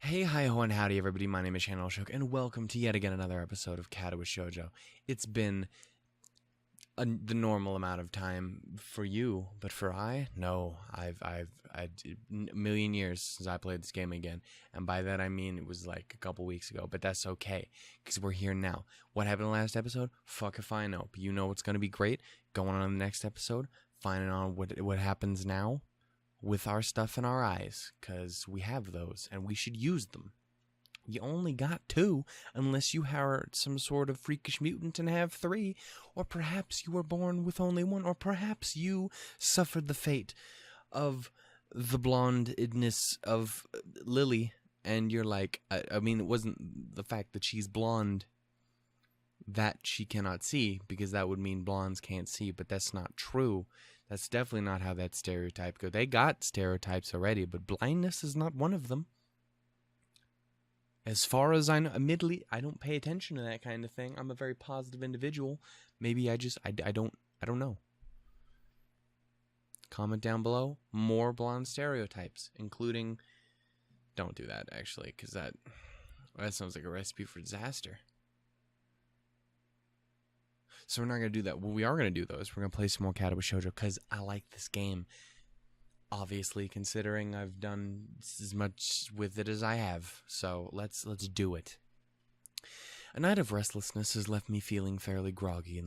Hey, hi, ho, and howdy, everybody. My name is Katawa Shoujo, and welcome to yet again another episode of Katawa Shoujo. It's been the normal amount of time for you, but for no, I've a million years since I played this game again, and by that I mean it was like a couple weeks ago. But that's okay, because we're here now. What happened in the last episode? Fuck if I know. But you know what's gonna be great? Going on the next episode, finding out what happens now with our stuff in our eyes, because we have those, and we should use them. You only got two, unless you are some sort of freakish mutant and have three, or perhaps you were born with only one, or perhaps you suffered the fate of the blondness of Lily, and you're like, I mean, it wasn't the fact that she's blonde that she cannot see, because that would mean blondes can't see, but that's not true. That's definitely not how that stereotype goes. They got stereotypes already, but blindness is not one of them. As far as I know, admittedly, I don't pay attention to that kind of thing. I'm a very positive individual. Maybe I don't know. Comment down below more blonde stereotypes, including, don't do that actually, because that sounds like a recipe for disaster. So we're not going to do that. What we are going to do, though, is we're going to play some more Katawa Shoujo, because I like this game. Obviously, considering I've done as much with it as I have. So let's do it. A night of restlessness has left me feeling fairly groggy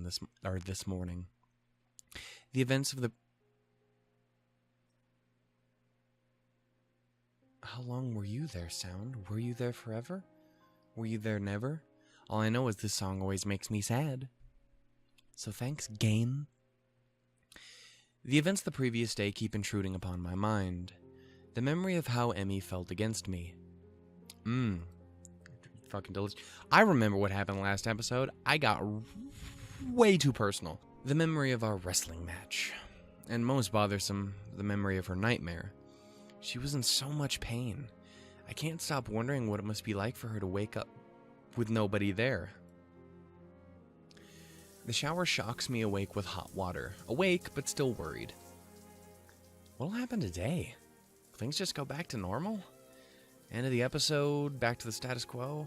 this morning. The events of the... How long were you there, Sound? Were you there forever? Were you there never? All I know is this song always makes me sad. So thanks, game. The events the previous day keep intruding upon my mind. The memory of how Emmy felt against me. Fucking delicious. I remember what happened last episode. I got way too personal. The memory of our wrestling match. And most bothersome, the memory of her nightmare. She was in so much pain. I can't stop wondering what it must be like for her to wake up with nobody there. The shower shocks me awake with hot water. Awake, but still worried. What'll happen today? Will things just go back to normal? End of the episode, back to the status quo?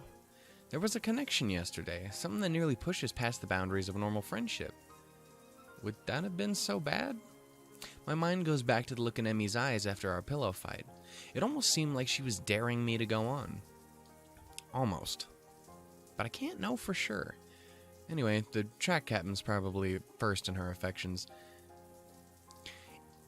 There was a connection yesterday, something that nearly pushes past the boundaries of normal friendship. Would that have been so bad? My mind goes back to the look in Emmy's eyes after our pillow fight. It almost seemed like she was daring me to go on. Almost. But I can't know for sure. Anyway, the track captain's probably first in her affections.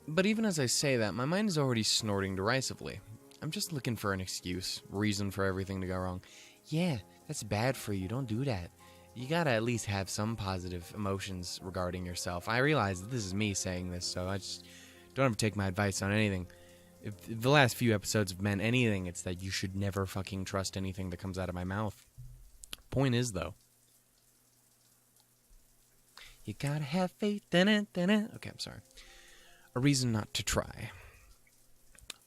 But even as I say that, my mind is already snorting derisively. I'm just looking for an excuse, reason for everything to go wrong. Yeah, that's bad for you, don't do that. You gotta at least have some positive emotions regarding yourself. I realize that this is me saying this, so I just don't ever take my advice on anything. If the last few episodes have meant anything, it's that you should never fucking trust anything that comes out of my mouth. Point is, though, you gotta have faith in it. Okay, I'm sorry. A reason not to try.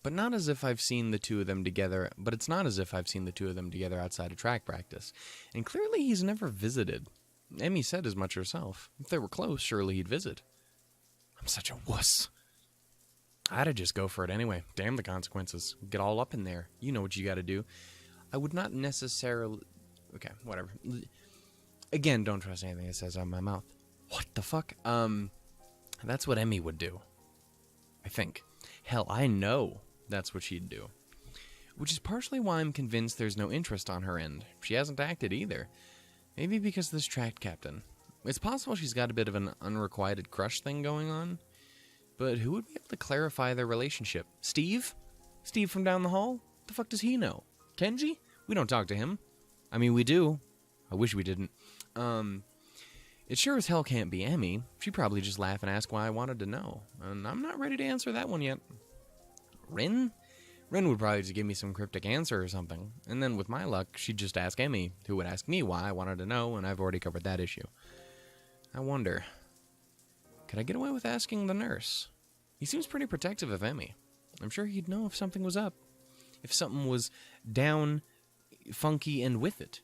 But not as if I've seen the two of them together. But it's not as if I've seen the two of them together outside of track practice. And clearly he's never visited. Emmy said as much herself. If they were close, surely he'd visit. I'm such a wuss. I'd just go for it anyway. Damn the consequences. Get all up in there. You know what you gotta do. I would not necessarily... Okay, whatever. Again, don't trust anything that says out of my mouth. What the fuck? That's what Emmy would do. I think. Hell, I know that's what she'd do. Which is partially why I'm convinced there's no interest on her end. She hasn't acted either. Maybe because of this track captain. It's possible she's got a bit of an unrequited crush thing going on. But who would be able to clarify their relationship? Steve? Steve from down the hall? The fuck does he know? Kenji? We don't talk to him. I mean, we do. I wish we didn't. It sure as hell can't be Emmy. She'd probably just laugh and ask why I wanted to know. And I'm not ready to answer that one yet. Rin? Rin would probably just give me some cryptic answer or something. And then with my luck, she'd just ask Emmy, who would ask me why I wanted to know, and I've already covered that issue. I wonder, could I get away with asking the nurse? He seems pretty protective of Emmy. I'm sure he'd know if something was up. If something was down, funky, and with it.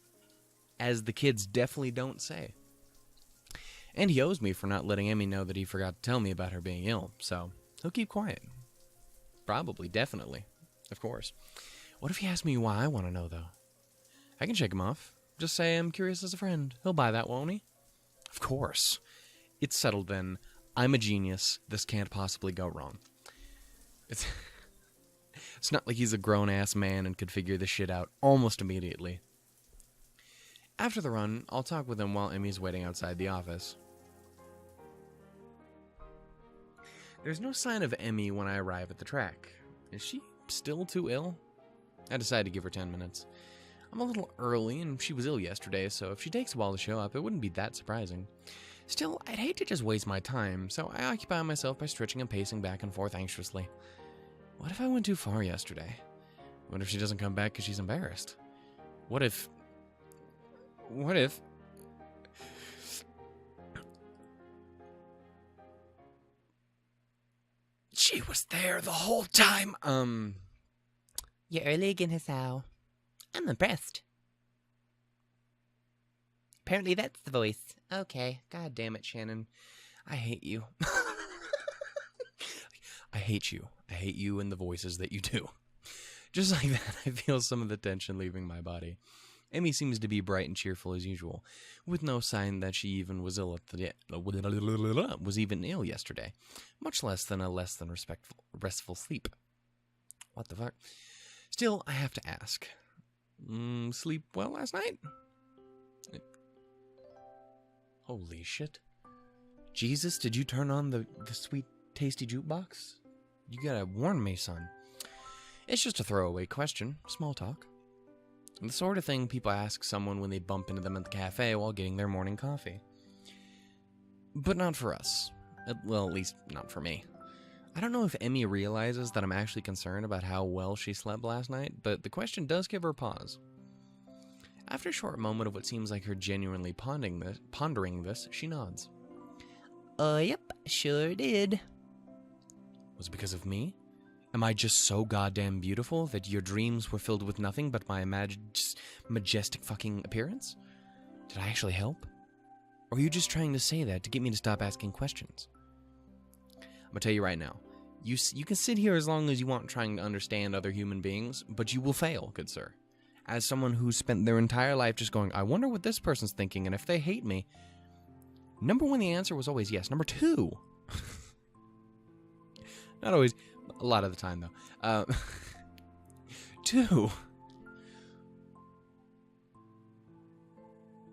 As the kids definitely don't say. And he owes me for not letting Emmy know that he forgot to tell me about her being ill, so he'll keep quiet. Probably, definitely, of course. What if he asks me why I want to know, though? I can shake him off. Just say I'm curious as a friend. He'll buy that, won't he? Of course. It's settled then. I'm a genius. This can't possibly go wrong. It's not like he's a grown-ass man and could figure this shit out almost immediately. After the run, I'll talk with him while Emmy's waiting outside the office. There's no sign of Emmy when I arrive at the track. Is she still too ill? I decide to give her 10 minutes. I'm a little early, and she was ill yesterday, so if she takes a while to show up, it wouldn't be that surprising. Still, I'd hate to just waste my time, so I occupy myself by stretching and pacing back and forth anxiously. What if I went too far yesterday? What if she doesn't come back because she's embarrassed? What if... she was there the whole time? You're early again, Hisao. I'm impressed. Apparently that's the voice. Okay. God damn it, Shannon. I hate you. I hate you. I hate you and the voices that you do. Just like that, I feel some of the tension leaving my body. Emmy seems to be bright and cheerful as usual, with no sign that she even was ill yesterday, much less than restful sleep. What the fuck? Still, I have to ask. Sleep well last night? Holy shit. Jesus, did you turn on the sweet, tasty jukebox? You gotta warn me, son. It's just a throwaway question. Small talk. The sort of thing people ask someone when they bump into them at the cafe while getting their morning coffee. But not for us. Well, at least not for me. I don't know if Emmy realizes that I'm actually concerned about how well she slept last night, but the question does give her pause. After a short moment of what seems like her genuinely pondering this, she nods. Yep, sure did. Was it because of me? Am I just so goddamn beautiful that your dreams were filled with nothing but my majestic fucking appearance? Did I actually help? Or are you just trying to say that to get me to stop asking questions? I'm gonna tell you right now, you can sit here as long as you want trying to understand other human beings, but you will fail, good sir. As someone who's spent their entire life just going, I wonder what this person's thinking, and if they hate me. Number one, the answer was always yes. Number two, not always, a lot of the time though. Two,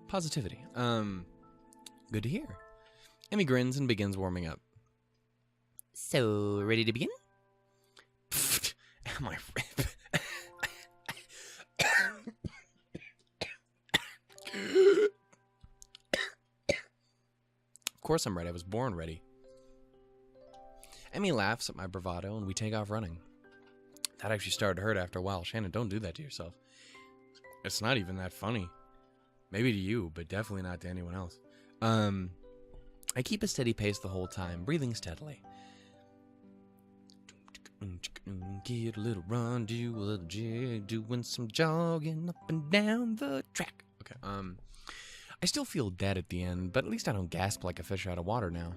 positivity. Good to hear. Emmy grins and begins warming up. So, ready to begin? Am I rip? Of course I'm ready. I was born ready. Emmy laughs at my bravado and we take off running. That actually started to hurt after a while. Shannon, don't do that to yourself. It's not even that funny. Maybe to you, but definitely not to anyone else. I keep a steady pace the whole time, breathing steadily. Get a little run, do a little jig, doing some jogging up and down the track. Okay, I still feel dead at the end, but at least I don't gasp like a fish out of water now.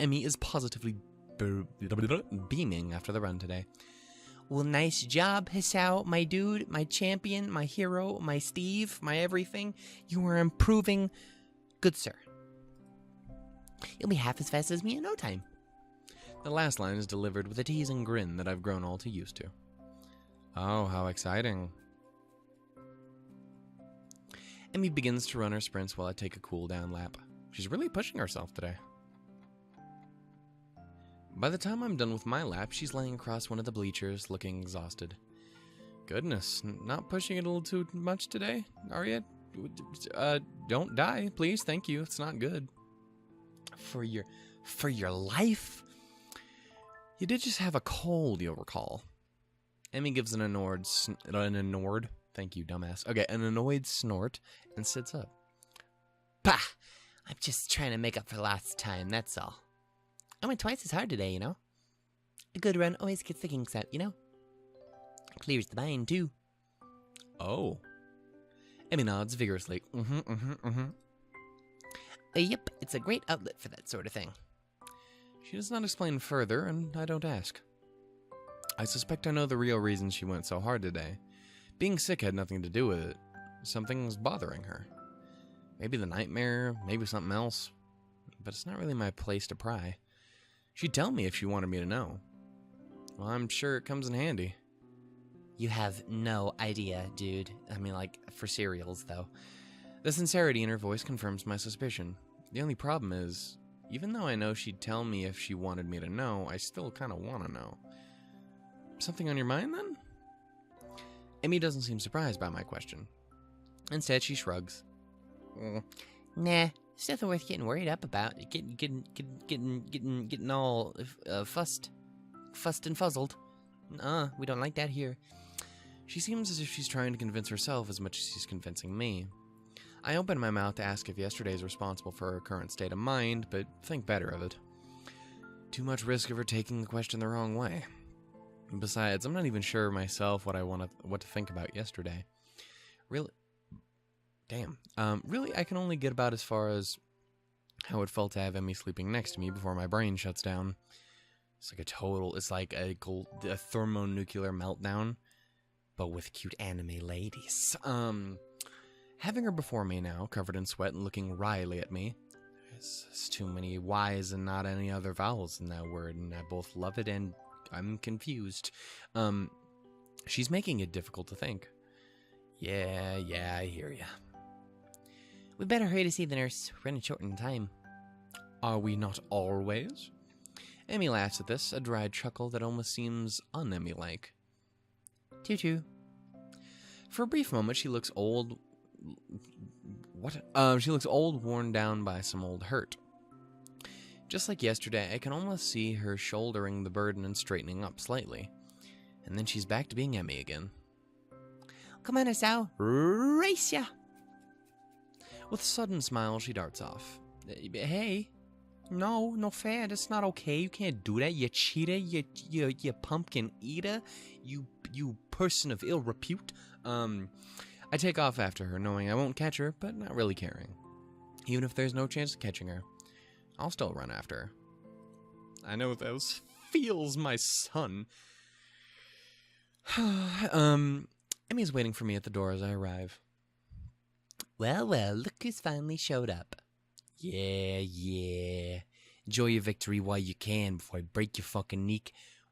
Emmy is positively beaming after the run today. Well, nice job, Hisao, my dude, my champion, my hero, my Steve, my everything. You are improving. Good sir. You'll be half as fast as me in no time. The last line is delivered with a teasing grin that I've grown all too used to. Oh, how exciting. Emmy begins to run her sprints while I take a cool-down lap. She's really pushing herself today. By the time I'm done with my lap, she's laying across one of the bleachers, looking exhausted. Goodness, not pushing it a little too much today, are you? Don't die, please, thank you, it's not good. For your life? You did just have a cold, you'll recall. Emmy gives an annoyed thank you, dumbass. Okay, an annoyed snort and sits up. Pah! I'm just trying to make up for lost time, that's all. I went twice as hard today, you know? A good run always gets the kinks out, you know? Clears the mind, too. Oh. Emmy nods vigorously. Yep, it's a great outlet for that sort of thing. She does not explain further, and I don't ask. I suspect I know the real reason she went so hard today. Being sick had nothing to do with it. Something was bothering her. Maybe the nightmare, maybe something else. But it's not really my place to pry. She'd tell me if she wanted me to know. Well, I'm sure it comes in handy. You have no idea, dude. I mean, like, for cereals, though. The sincerity in her voice confirms my suspicion. The only problem is, even though I know she'd tell me if she wanted me to know, I still kind of want to know. Something on your mind, then? Emmy doesn't seem surprised by my question. Instead, she shrugs. Nah, it's nothing worth getting worried up about. Getting all fussed and fuzzled. We don't like that here. She seems as if she's trying to convince herself as much as she's convincing me. I open my mouth to ask if yesterday is responsible for her current state of mind, but think better of it. Too much risk of her taking the question the wrong way. Besides, I'm not even sure myself what to think about yesterday. Really? Damn. Really, I can only get about as far as how it felt to have Emmy sleeping next to me before my brain shuts down. It's like a thermonuclear meltdown, but with cute anime ladies. Having her before me now, covered in sweat and looking wryly at me. There's too many Y's and not any other vowels in that word, and I both love it and I'm confused. She's making it difficult to think. Yeah, I hear ya. We better hurry to see the nurse. We're running short in time. Are we not always? Emmy laughs at this, a dry chuckle that almost seems un-Emmy-like. Choo-choo. For a brief moment, she looks old... She looks old, worn down by some old hurt. Just like yesterday, I can almost see her shouldering the burden and straightening up slightly. And then she's back to being Emmy again. Come on, Hisao. Race ya! With a sudden smile, she darts off. Hey. No fair. That's not okay. You can't do that. You cheater. You pumpkin eater. You person of ill repute. I take off after her, knowing I won't catch her, but not really caring. Even if there's no chance of catching her, I'll still run after her. I know those feels, my son. Emmy's waiting for me at the door as I arrive. Well, look who's finally showed up. Yeah. Enjoy your victory while you can before I break your fucking knee.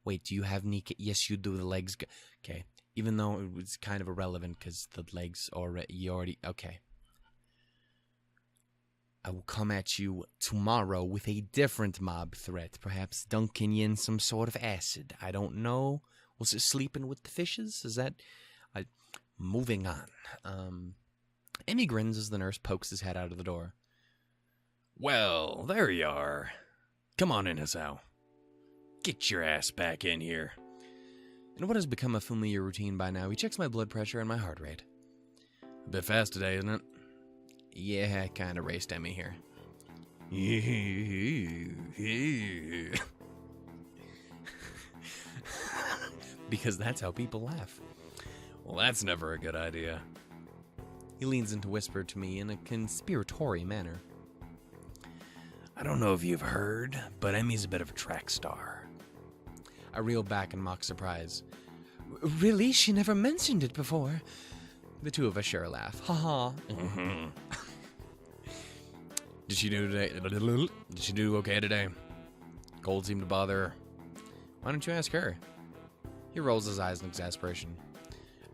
Wait, do you have knee? Yes, you do. The legs. Okay. Even though it was kind of irrelevant because the legs already. Okay. I will come at you tomorrow with a different mob threat. Perhaps dunking you in some sort of acid. I don't know. Was it sleeping with the fishes? Is that... moving on. Emmy grins as the nurse pokes his head out of the door. Well, there you are. Come on in, Hisao. Get your ass back in here. In what has become a familiar routine by now, he checks my blood pressure and my heart rate. A bit fast today, isn't it? Yeah, I kind of raced Emmy here. Because that's how people laugh. Well, that's never a good idea. He leans in to whisper to me in a conspiratory manner. I don't know if you've heard, but Emmy's a bit of a track star. I reel back in mock surprise. Really? She never mentioned it before. The two of us share a laugh. Ha. Mm-hmm. Did she do okay today? Cold seemed to bother her. Why don't you ask her? He rolls his eyes in exasperation.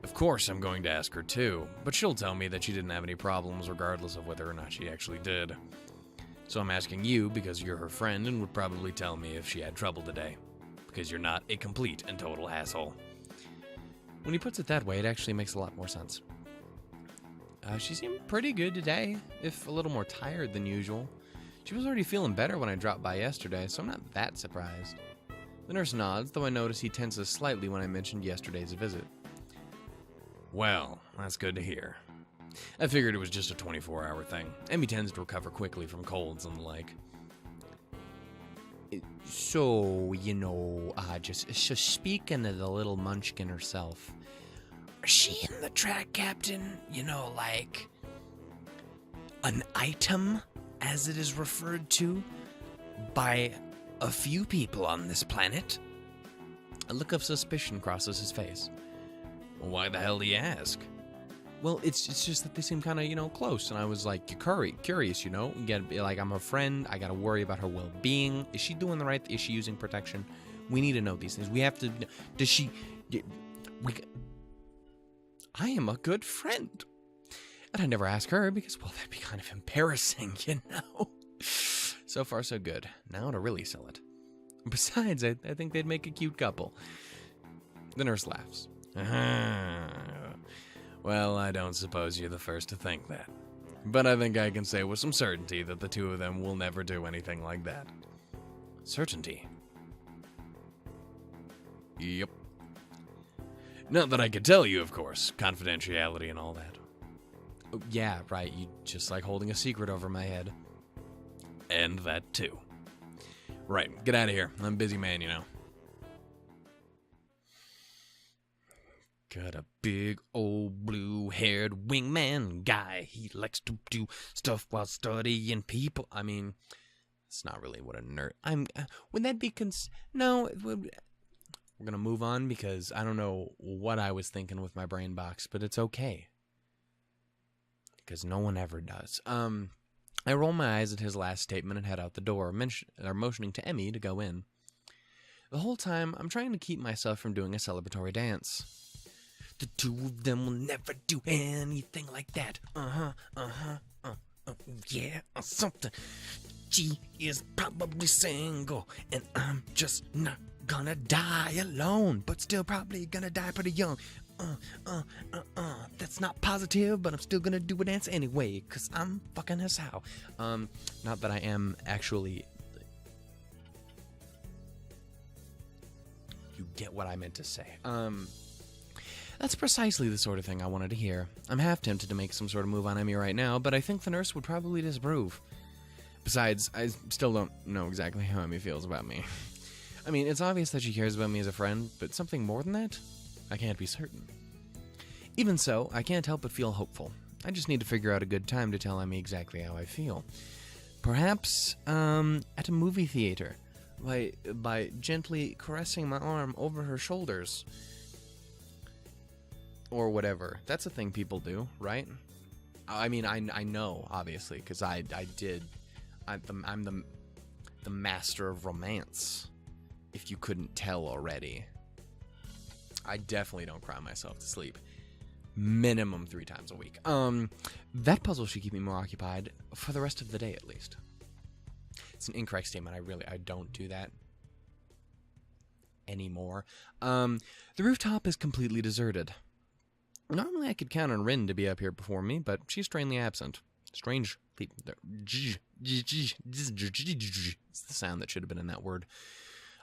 Of course I'm going to ask her too, but she'll tell me that she didn't have any problems regardless of whether or not she actually did. So I'm asking you because you're her friend and would probably tell me if she had trouble today. Because you're not a complete and total asshole. When he puts it that way, it actually makes a lot more sense. She seemed pretty good today, if a little more tired than usual. She was already feeling better when I dropped by yesterday, so I'm not that surprised. The nurse nods, though I notice he tenses slightly when I mentioned yesterday's visit. Well, that's good to hear. I figured it was just a 24-hour thing. Emmy tends to recover quickly from colds and the like. So, just speaking of the little munchkin herself, is she in the track, Captain? Like an item, as it is referred to by a few people on this planet? A look of suspicion crosses his face. Well, why the hell do you ask? Well, it's just that they seem kind of, close. And I was like, curious, You gotta be like, I'm her friend. I gotta worry about her well-being. Is she doing the right thing? Is she using protection? We need to know these things. We have to... I am a good friend. And I never ask her because, well, that'd be kind of embarrassing, So far, so good. Now to really sell it. Besides, I think they'd make a cute couple. The nurse laughs. Well, I don't suppose you're the first to think that. But I think I can say with some certainty that the two of them will never do anything like that. Certainty? Yep. Not that I could tell you, of course. Confidentiality and all that. Oh, yeah, right. You just like holding a secret over my head. And that, too. Right, get out of here. I'm a busy man, Got a big old blue-haired wingman guy. He likes to do stuff while studying people. I mean, it's not really what a nerd... would that be... No, we're gonna move on because I don't know what I was thinking with my brain box, but it's okay. Because no one ever does. I roll my eyes at his last statement and head out the door, motioning to Emmy to go in. The whole time, I'm trying to keep myself from doing a celebratory dance. The two of them will never do anything like that. Yeah, or something. She is probably single, and I'm just not gonna die alone, but still probably gonna die pretty young. That's not positive, but I'm still gonna do a dance anyway, cause I'm fucking Hisao. Not that I am actually... You get what I meant to say. That's precisely the sort of thing I wanted to hear. I'm half tempted to make some sort of move on Emmy right now, but I think the nurse would probably disapprove. Besides, I still don't know exactly how Emmy feels about me. I mean, it's obvious that she cares about me as a friend, but something more than that? I can't be certain. Even so, I can't help but feel hopeful. I just need to figure out a good time to tell Emmy exactly how I feel. Perhaps, at a movie theater, by gently caressing my arm over her shoulders. Or whatever. That's a thing people do, right? I mean, I know, obviously, because I'm the master of romance, if you couldn't tell already. I definitely don't cry myself to sleep. Minimum 3 times a week. That puzzle should keep me more occupied for the rest of the day, at least. It's an incorrect statement. I don't do that anymore. The rooftop is completely deserted. Normally I could count on Rin to be up here before me, but she's strangely absent. Strange. It's the sound that should have been in that word.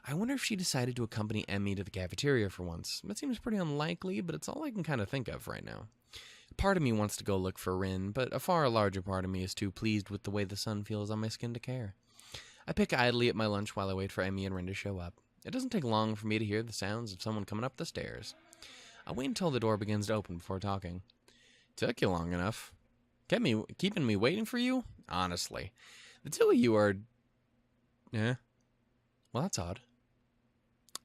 I wonder if she decided to accompany Emmy to the cafeteria for once. That seems pretty unlikely, but it's all I can kind of think of right now. Part of me wants to go look for Rin, but a far larger part of me is too pleased with the way the sun feels on my skin to care. I pick idly at my lunch while I wait for Emmy and Rin to show up. It doesn't take long for me to hear the sounds of someone coming up the stairs. I wait until the door begins to open before talking. Took you long enough. Keeping me waiting for you? Honestly. The two of you are... Well, that's odd.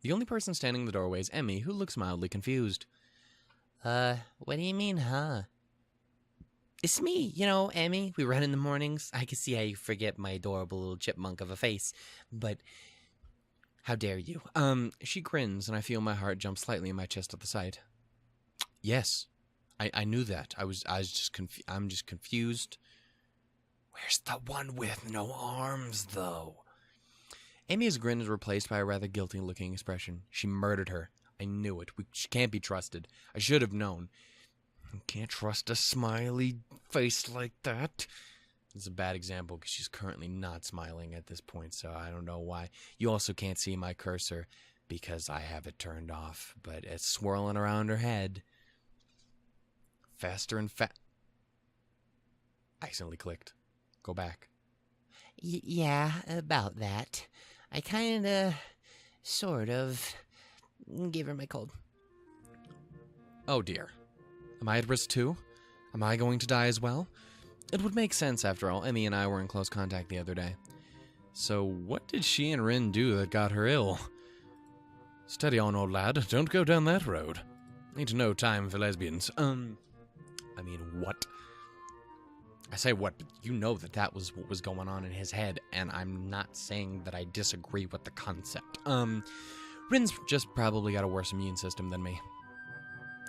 The only person standing in the doorway is Emmy, who looks mildly confused. What do you mean, huh? It's me, Emmy. We run in the mornings. I can see how you forget my adorable little chipmunk of a face, but how dare you? She grins, and I feel my heart jump slightly in my chest at the sight. Yes, I knew that. I'm just confused. Where's the one with no arms, though? Amy's grin is replaced by a rather guilty-looking expression. She murdered her. I knew it. She can't be trusted. I should have known. You can't trust a smiley face like that. It's a bad example because she's currently not smiling at this point, so I don't know why. You also can't see my cursor because I have it turned off, but it's swirling around her head. Faster and I accidentally clicked. Go back. Yeah, about that. I kinda, sort of, gave her my cold. Oh dear. Am I at risk too? Am I going to die as well? It would make sense, after all. Emmy and I were in close contact the other day. So what did she and Rin do that got her ill? Steady on, old lad. Don't go down that road. Ain't no time for lesbians. I mean, what? I say what, but you know that was what was going on in his head, and I'm not saying that I disagree with the concept. Rin's just probably got a worse immune system than me.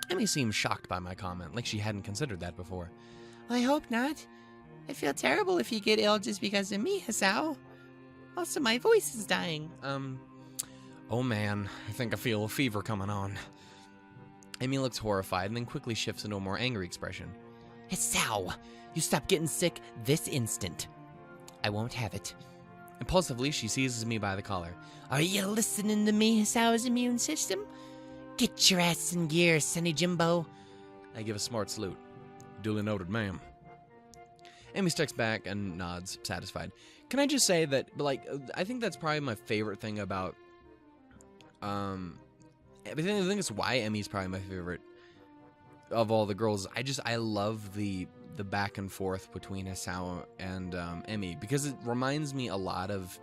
Emmy seemed shocked by my comment, like she hadn't considered that before. Well, I hope not. I feel terrible if you get ill just because of me, Hisao. Also, my voice is dying. Oh man, I think I feel a fever coming on. Emmy looks horrified and then quickly shifts into a more angry expression. Hisao, you stop getting sick this instant. I won't have it. Impulsively, she seizes me by the collar. Are you listening to me, Hisao's immune system? Get your ass in gear, Sonny Jimbo. I give a smart salute. Duly noted, ma'am. Emmy steps back and nods, satisfied. Can I just say that, like, I think that's probably my favorite thing about, I think it's why Emmy's probably my favorite of all the girls. I love the back and forth between Hisao and Emmy, because it reminds me a lot of,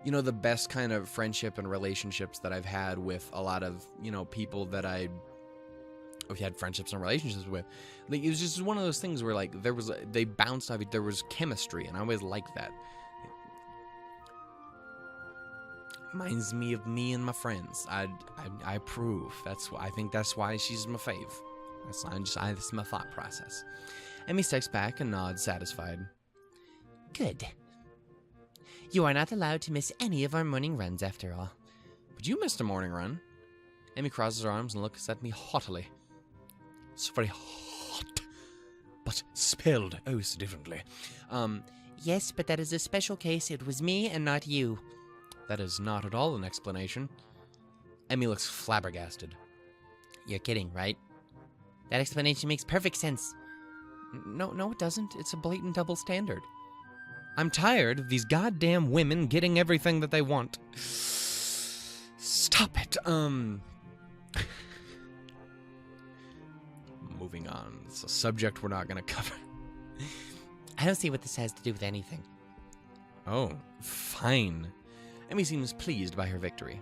you know, the best kind of friendship and relationships that I've had with a lot of, you know, people that I've had friendships and relationships with. Like, it was just one of those things where, like, they bounced off, there was chemistry, and I always liked that. Reminds me of me and my friends. I approve. I think that's why she's my fave. That's my thought process. Emmy steps back and nods, satisfied. Good. You are not allowed to miss any of our morning runs, after all. But you missed a morning run. Emmy crosses her arms and looks at me haughtily. It's very hot, but spelled oh so differently. Yes, but that is a special case. It was me and not you. That is not at all an explanation. Emmy looks flabbergasted. You're kidding, right? That explanation makes perfect sense. No, it doesn't. It's a blatant double standard. I'm tired of these goddamn women getting everything that they want. Stop it. Moving on. It's a subject we're not going to cover. I don't see what this has to do with anything. Oh, fine. Emmy seems pleased by her victory.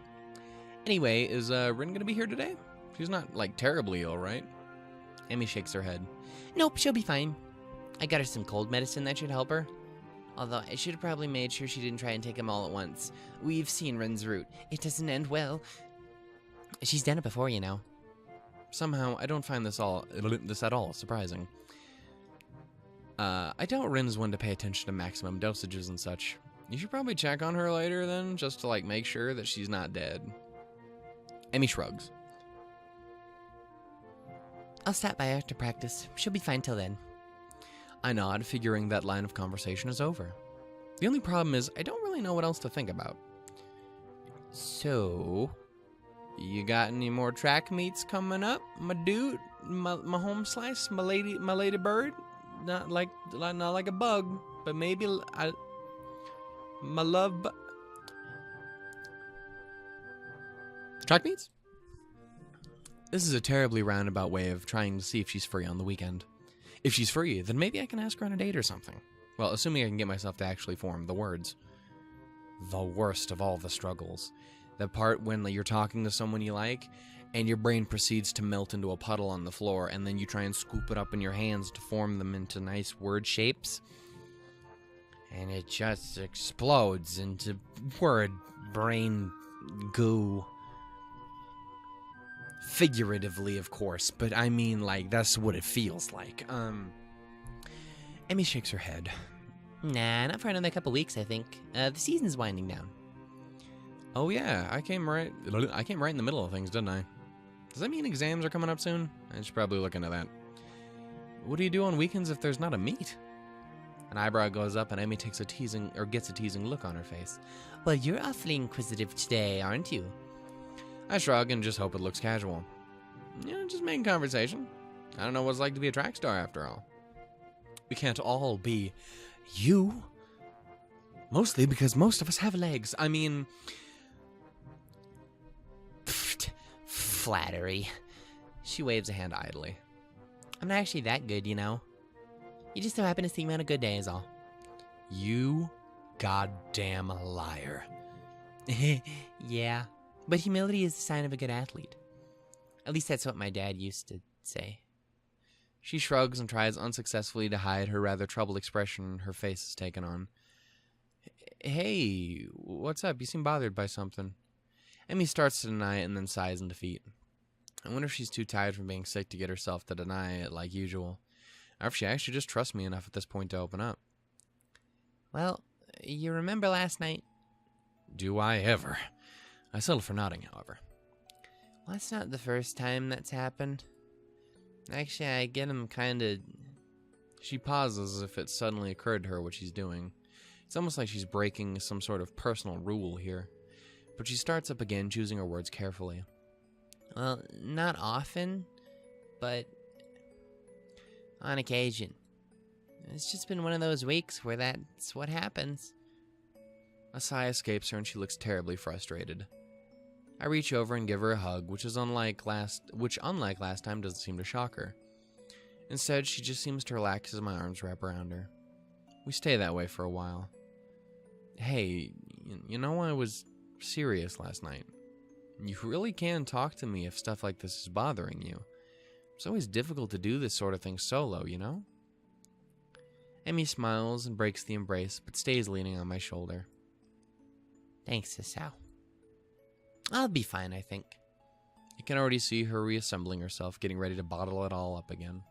Anyway, is Rin going to be here today? She's not, like, terribly ill, right? Emmy shakes her head. Nope, she'll be fine. I got her some cold medicine that should help her. Although I should have probably made sure she didn't try and take them all at once. We've seen Rin's route. It doesn't end well. She's done it before, you know. Somehow, I don't find this at all surprising. I doubt Rin's one to pay attention to maximum dosages and such. You should probably check on her later then, just to, like, make sure that she's not dead. Emmy shrugs. I'll stop by after practice. She'll be fine till then. I nod, figuring that line of conversation is over. The only problem is, I don't really know what else to think about. So, you got any more track meets coming up, my dude? My home slice? My lady bird? Not like a bug, but maybe my love track meets? This is a terribly roundabout way of trying to see if she's free on the weekend. If she's free, then maybe I can ask her on a date or something. Well, assuming I can get myself to actually form the words. The worst of all the struggles. The part when you're talking to someone you like, and your brain proceeds to melt into a puddle on the floor, and then you try and scoop it up in your hands to form them into nice word shapes. And it just explodes into word brain goo. Figuratively, of course, but I mean, like, that's what it feels like. Emmy shakes her head. Nah, not for another couple weeks, I think. The season's winding down. Oh yeah, I came right in the middle of things, didn't I? Does that mean exams are coming up soon? I should probably look into that. What do you do on weekends if there's not a meet? An eyebrow goes up and Emmy gets a teasing look on her face. Well, you're awfully inquisitive today, aren't you? I shrug and just hope it looks casual. Yeah, just making conversation. I don't know what it's like to be a track star after all. We can't all be you. Mostly because most of us have legs. I mean... Pfft, flattery. She waves a hand idly. I'm not actually that good, you know. You just so happen to see me on a good day is all. You goddamn liar. Yeah. But humility is the sign of a good athlete. At least that's what my dad used to say. She shrugs and tries unsuccessfully to hide her rather troubled expression her face has taken on. Hey, what's up? You seem bothered by something. Emmy starts to deny it and then sighs in defeat. I wonder if she's too tired from being sick to get herself to deny it like usual. Or if she actually just trusts me enough at this point to open up. Well, you remember last night? Do I ever? I settle for nodding, however. Well, that's not the first time that's happened. Actually, I get him kind of... She pauses as if it suddenly occurred to her what she's doing. It's almost like she's breaking some sort of personal rule here. But she starts up again, choosing her words carefully. Well, not often, but on occasion. It's just been one of those weeks where that's what happens. A sigh escapes her and she looks terribly frustrated. I reach over and give her a hug, which unlike last time doesn't seem to shock her. Instead, she just seems to relax as my arms wrap around her. We stay that way for a while. Hey, you know I was serious last night. You really can talk to me if stuff like this is bothering you. It's always difficult to do this sort of thing solo, you know? Emmy smiles and breaks the embrace, but stays leaning on my shoulder. Thanks, Hisao. I'll be fine, I think. I can already see her reassembling herself, getting ready to bottle it all up again.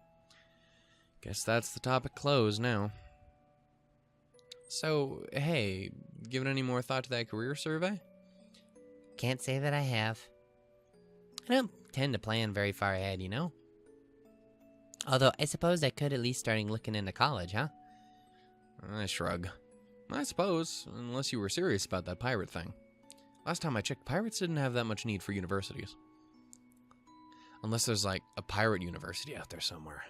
Guess that's the topic closed now. So, hey, given any more thought to that career survey? Can't say that I have. I don't tend to plan very far ahead, you know? Although, I suppose I could at least start looking into college, huh? I shrug. I suppose, unless you were serious about that pirate thing. Last time I checked, pirates didn't have that much need for universities. Unless there's like a pirate university out there somewhere.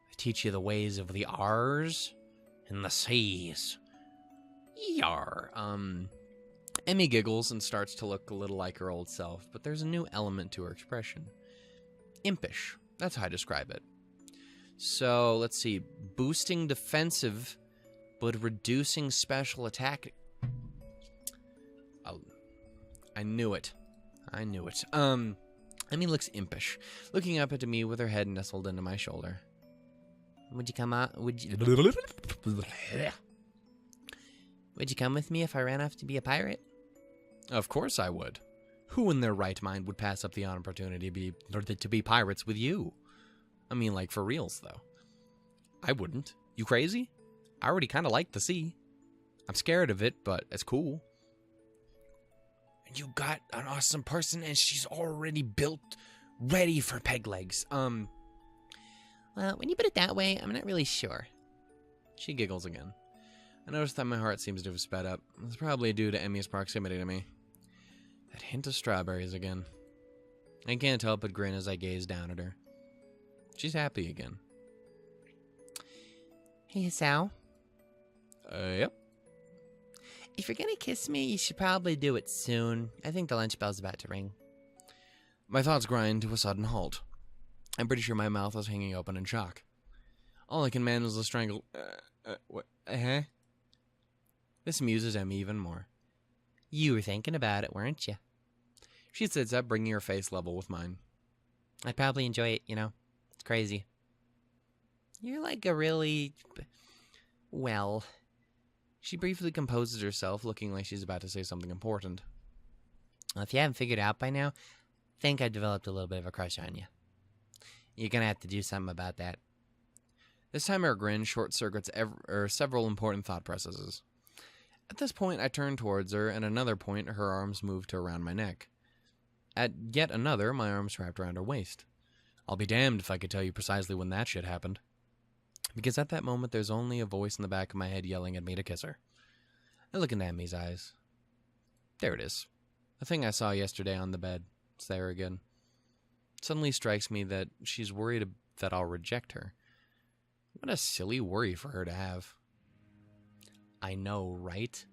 They teach you the ways of the R's and the C's. Yar. Emmy giggles and starts to look a little like her old self, but there's a new element to her expression. Impish. That's how I describe it. So, let's see. Boosting defensive, but reducing special attack. I knew it. Emmy looks impish, looking up at me with her head nestled into my shoulder. Would you come with me if I ran off to be a pirate? Of course I would. Who in their right mind would pass up the opportunity to be pirates with you? I mean, like, for reals, though. I wouldn't. You crazy? I already kind of like the sea. I'm scared of it, but it's cool. You got an awesome person, and she's already built, ready for peg legs. Well, when you put it that way, I'm not really sure. She giggles again. I notice that my heart seems to have sped up. It's probably due to Emmy's proximity to me. That hint of strawberries again. I can't help but grin as I gaze down at her. She's happy again. Hey, Hisao. Yep. If you're gonna kiss me, you should probably do it soon. I think the lunch bell's about to ring. My thoughts grind to a sudden halt. I'm pretty sure my mouth is hanging open in shock. All I can manage is a strangle... what? This amuses Emmy even more. You were thinking about it, weren't you? She sits up, bringing her face level with mine. I'd probably enjoy it, you know? It's crazy. You're like a really... well... She briefly composes herself, looking like she's about to say something important. Well, if you haven't figured it out by now, I think I've developed a little bit of a crush on you. You're gonna have to do something about that. This time her grin short-circuits several important thought processes. At this point, I turn towards her, and at another point, her arms move to around my neck. At yet another, my arms wrapped around her waist. I'll be damned if I could tell you precisely when that shit happened. Because at that moment, there's only a voice in the back of my head yelling at me to kiss her. I look into Emmy's eyes. There it is. The thing I saw yesterday on the bed. It's there again. It suddenly strikes me that she's worried that I'll reject her. What a silly worry for her to have. I know, right?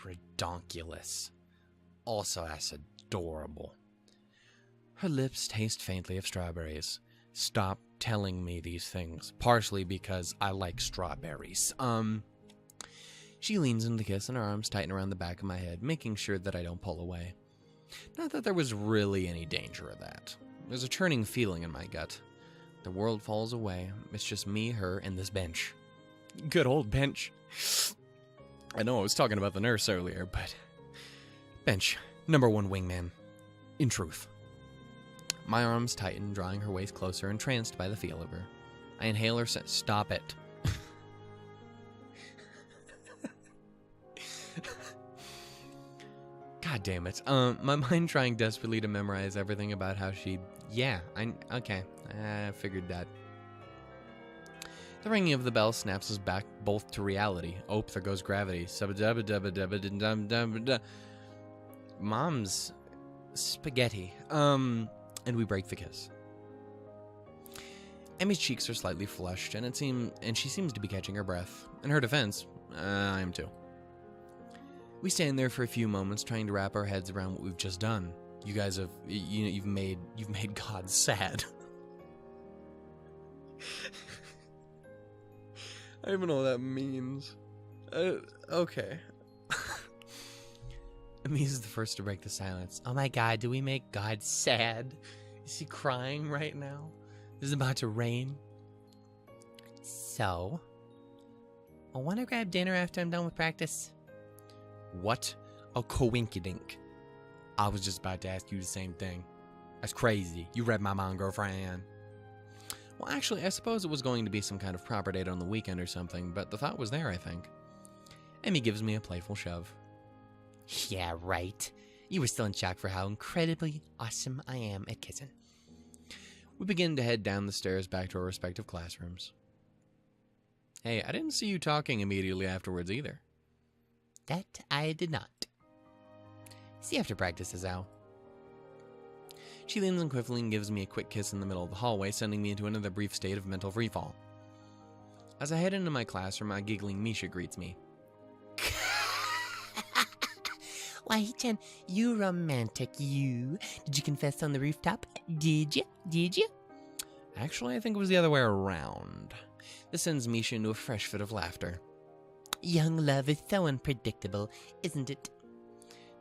Redonkulous. Also, that's adorable. Her lips taste faintly of strawberries. Stop telling me these things, partially because I like strawberries. She leans into the kiss and her arms tighten around the back of my head, making sure that I don't pull away. Not that there was really any danger of that. There's a churning feeling in my gut. The world falls away. It's just me, her, and this bench. Good old bench. I know I was talking about the nurse earlier, but... Bench. Number one wingman. In truth. My arms tighten, drawing her waist closer, entranced by the feel of her. I inhale her stop it. God damn it. My mind trying desperately to memorize everything about how she... Yeah, okay. I figured that. The ringing of the bell snaps us back both to reality. Oh, there goes gravity. Mom's spaghetti. And we break the kiss. Emmy's cheeks are slightly flushed, and she seems to be catching her breath. In her defense, I am too. We stand there for a few moments, trying to wrap our heads around what we've just done. You guys have, you've made God sad. I don't even know what that means. Okay. Emmy's the first to break the silence. Oh my God, do we make God sad? Is he crying right now? Is it about to rain? So, I want to grab dinner after I'm done with practice. What a coinkydink. I was just about to ask you the same thing. That's crazy. You read my mind, girlfriend. Well, actually, I suppose it was going to be some kind of proper date on the weekend or something, but the thought was there, I think. Emmy gives me a playful shove. Yeah, right. You were still in shock for how incredibly awesome I am at kissing. We begin to head down the stairs back to our respective classrooms. Hey, I didn't see you talking immediately afterwards either. That I did not. See you after practice, Hisao. She leans in quickly and gives me a quick kiss in the middle of the hallway, sending me into another brief state of mental freefall. As I head into my classroom, a giggling Misha greets me. Why, Chan, you romantic, you. Did you confess on the rooftop? Did you? Actually, I think it was the other way around. This sends Misha into a fresh fit of laughter. Young love is so unpredictable, isn't it?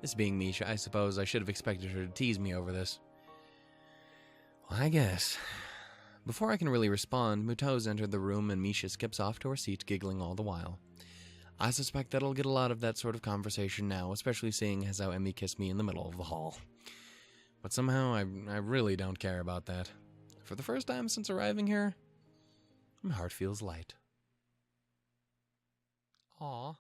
This being Misha, I suppose I should have expected her to tease me over this. Well, I guess. Before I can really respond, Muto's entered the room and Misha skips off to her seat, giggling all the while. I suspect that I'll get a lot of that sort of conversation now, especially seeing as how Emmy kissed me in the middle of the hall. But somehow, I really don't care about that. For the first time since arriving here, my heart feels light. Aw.